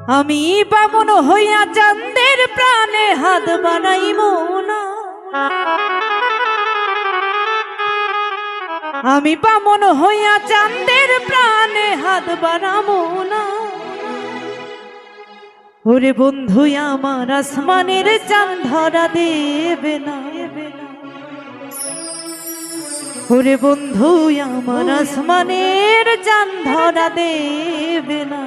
আমি বামন হইয়া চাঁদের প্রাণে হাত বাড়াইব না। আমি বামন হইয়া চাঁদের প্রাণে হাত বাড়াবো না। ওরে বন্ধু আমার আসমানের চাঁদ ধরা দেবে না। ওরে বন্ধু আমার আসমানের চাঁদ ধরা দেবে না।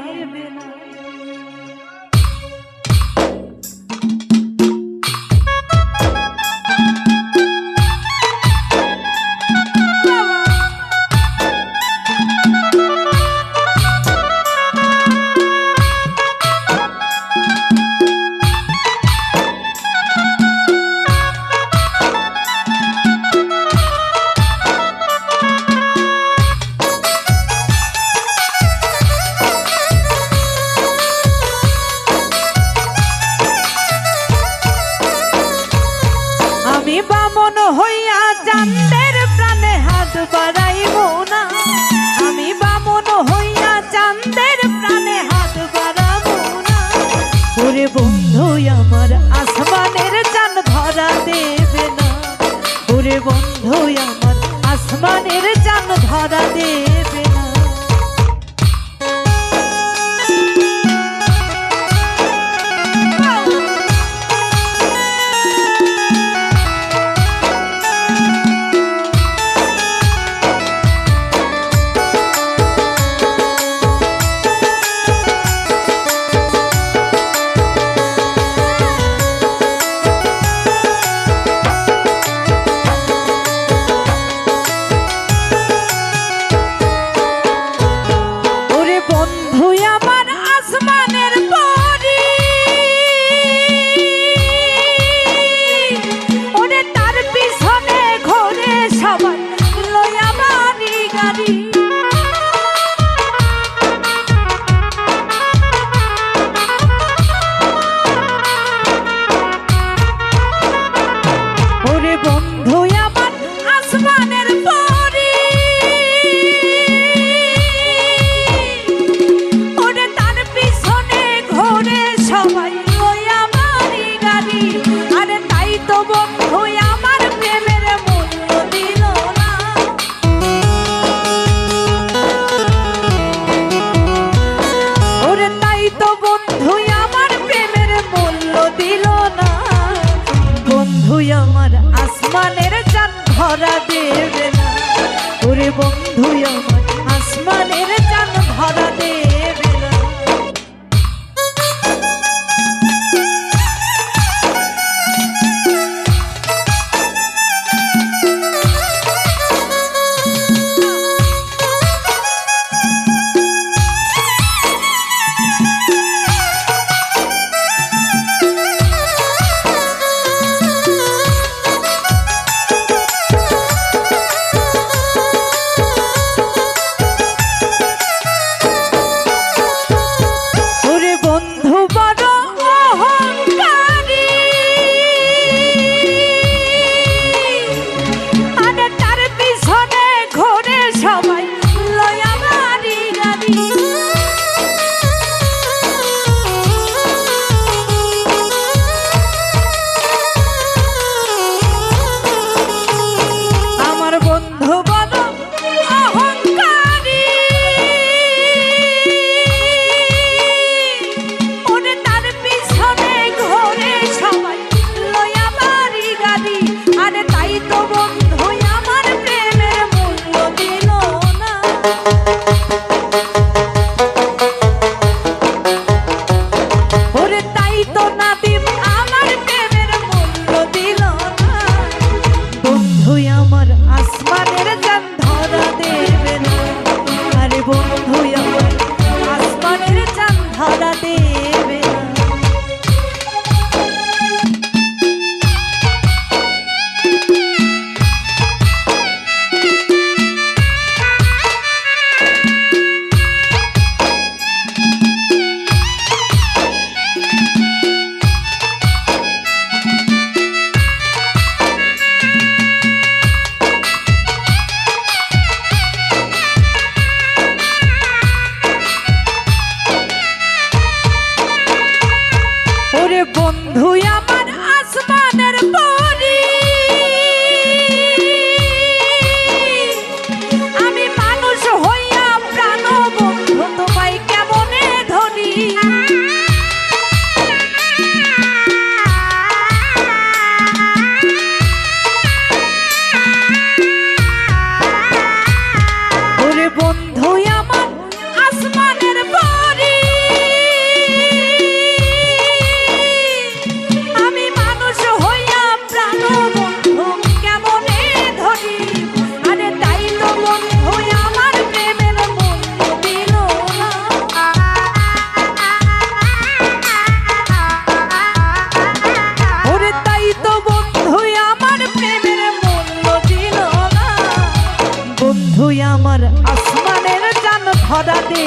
আমি বামন হইয়া চাঁদের প্রাণে হাত বাড়াইব না। আমি বামন হইয়া চাঁদের প্রাণে হাত বাড়াবো না। ওরে বন্ধু আমার আসমানের চাঁদ ধরা দেবে না। ওরে বন্ধু আমার আসমানের চাঁদ ধরা দেবে না। ওরে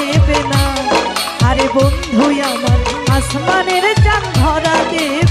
দেবে না। আরে বন্ধু আমার আসমানের চাঁদ ধরা দেবে